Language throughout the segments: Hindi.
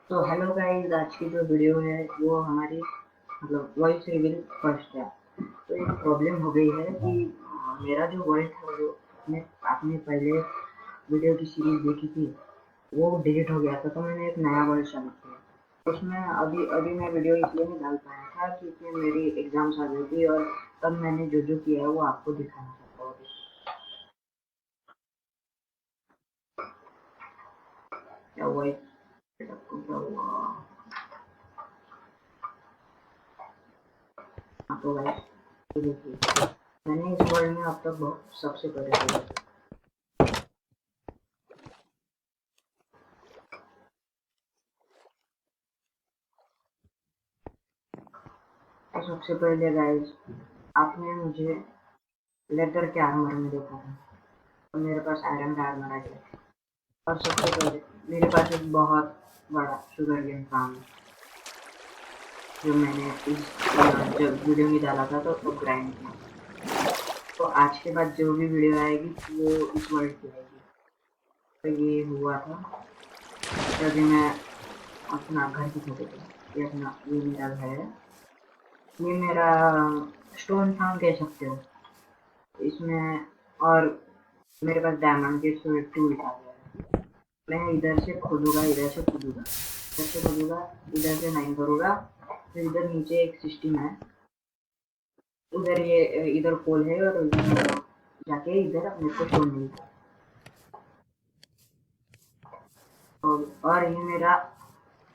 तो हेलो गाइस, आज की जो वीडियो है वो हमारी वॉइस रिवील फर्स्ट है। तो एक प्रॉब्लम हो गई है कि मेरा जो वॉइस है जो आपने पहले वीडियो की सीरीज देखी थी वो डिलीट हो गया था। तो मैंने एक नया वॉइस चालू किया। उसमें अभी अभी मैं वीडियो इसलिए नहीं डाल पाया था क्योंकि मेरी एग्जाम्स आ गई थी और तब मैंने जो जो किया है वो आपको दिखाना चाहता हूँ। क्या वॉइस आपको क्या हुआ? हाँ, तो गाइस देखिए, मैंने इस वर्ल्ड में अब तक बहुत सबसे पहले किया। तो सबसे पहले गाइस, आपने मुझे लेदर के आर्मर में देखा था और मेरे पास आयरन का आर्मर आ गया। और सबसे पहले मेरे पास एक बहुत बड़ा शुगर केन फार्म है जो मैंने इस जब वीडियो में डाला था तो ग्राइंड किया। तो आज के बाद जो भी वीडियो आएगी वो इस वर्ल्ड की आएगी। तो ये हुआ था जब मैं अपना घर की फोटो थी। ये मेरा घर है। ये मेरा स्टोन फार्म कह सकते हो इसमें। और मेरे पास डायमंड के टूल्स आ गया है। मैं इधर से खोदूंगा, इधर से खोदूंगा, इधर से खोदूंगा, इधर से माइन करूंगा। फिर इधर नीचे एक सिस्टम है, उधर ये इधर कोल है और इधर जाके इधर अपने को स्टोन मिलता है। और ये मेरा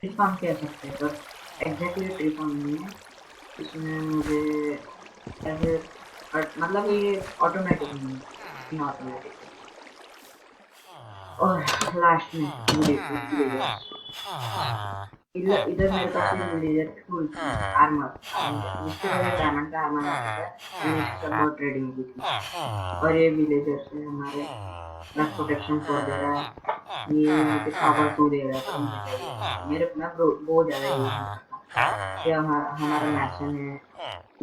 ट्री फार्म कह सकते हैं पर एग्जैक्टली ट्री फार्म नहीं है। इसमें मुझे ऐसे मतलब ये ऑटोमेटिक नहीं है, इन ऑटोमेटिक। और लास्ट में विलेजर्स। इधर इधर मेरे पास एक विलेजर फुल आर्मर, जिसके वजह डायमंड का आर्मर आ चुका है। मैंने इसके साथ बहुत ट्रेडिंग की थी। और ये विलेजर्स है हमारे प्लस प्रोटेक्शन 4 दे रहा है। ये मुझे पावर 2 दे रहा है, तो मुझे चाहिए मेरे मैं बहुत ज़्यादा यूज नहीं करता। ये हमारा मैसन है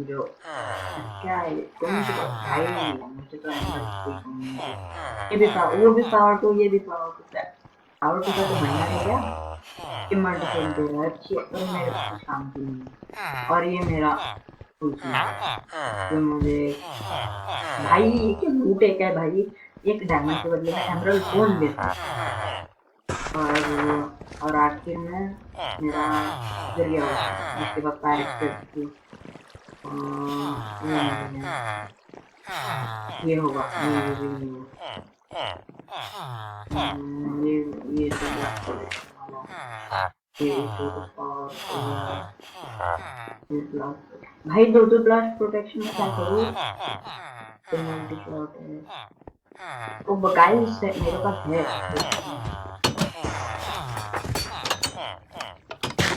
जो क्या है, कौन सी भाई मुझे तो एनिमल कोई नहीं है। ये भी वो भी पावर 2, ये भी पावर 2 है। पावर 2 का तो महंगा है क्या? ये मल्टीपल दे रहा है अच्छी, पर मेरे कुछ काम की नहीं है। और ये मेरा तुलसी है जो मुझे भाई ये क्या लूट है क्या भाई? एक डायमंड के बदले में एमरल्ड कौन देता है? और आखिर में मेरा जरिया हुआ है जिसके बाद पैरेट थी। ये होगा ये भी नहीं होगा। ये तो ब्लैक प्रोटेक्शन वाला ये तो भाई दो ब्लास्ट प्रोटेक्शन में क्या करूँ? तो मल्टी शॉट है वो बकाई से मेरे पास है।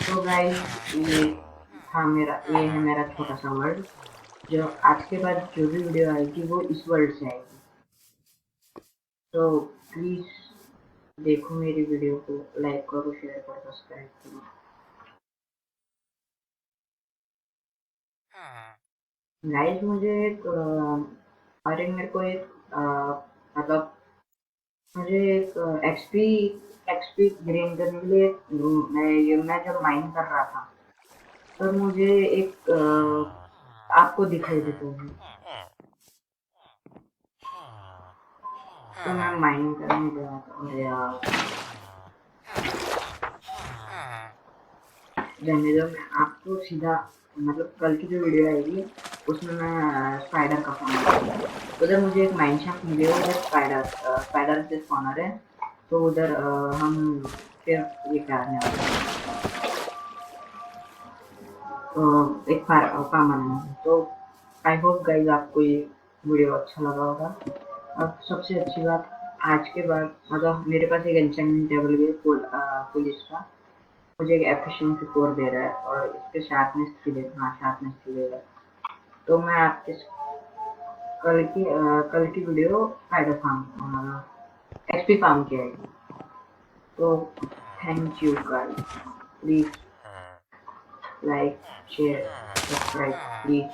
तो गाइस ये है मेरा छोटा सा वर्ल्ड। जो आज के बाद जो भी वीडियो आएगी वो इस वर्ल्ड से आएगी। तो प्लीज देखो मेरी वीडियो को, लाइक करो, शेयर करो, सब्सक्राइब करो। गाइस मुझे एक और एक मेरे को एक मतलब मुझे एक एक्सपी गेन करने के लिए मैं जब माइन कर रहा था तो मुझे एक आपको दिखाई देता है। तो मैं माइन करने गया था। अरे यार रहने दो, मैं आपको सीधा मतलब कल की जो वीडियो आएगी उसमें मैं स्पाइडर का फार्म करूँगा। उधर मुझे एक माइन शाफ्ट मिले, उधर स्पाइडर से स्पॉनर है। तो उधर हम फिर ये करने वाले हैं। तो एक फार्म बनाना है। तो आई होप गाइज आपको ये वीडियो अच्छा लगा होगा। अब सबसे अच्छी बात, आज के बाद मतलब मेरे पास एक एन्चेंटमेंट टेबल भी है पुलिस का। मुझे एक एफिशिएंसी 4 दे रहा है और इसके शार्पनेस 3 दे रहा है। हाँ, शार्पनेस 3 दे रहा है। तो मैं आपके कल की video spider farm XP farm की आएगी। तो thank you guys, please like, share, subscribe please.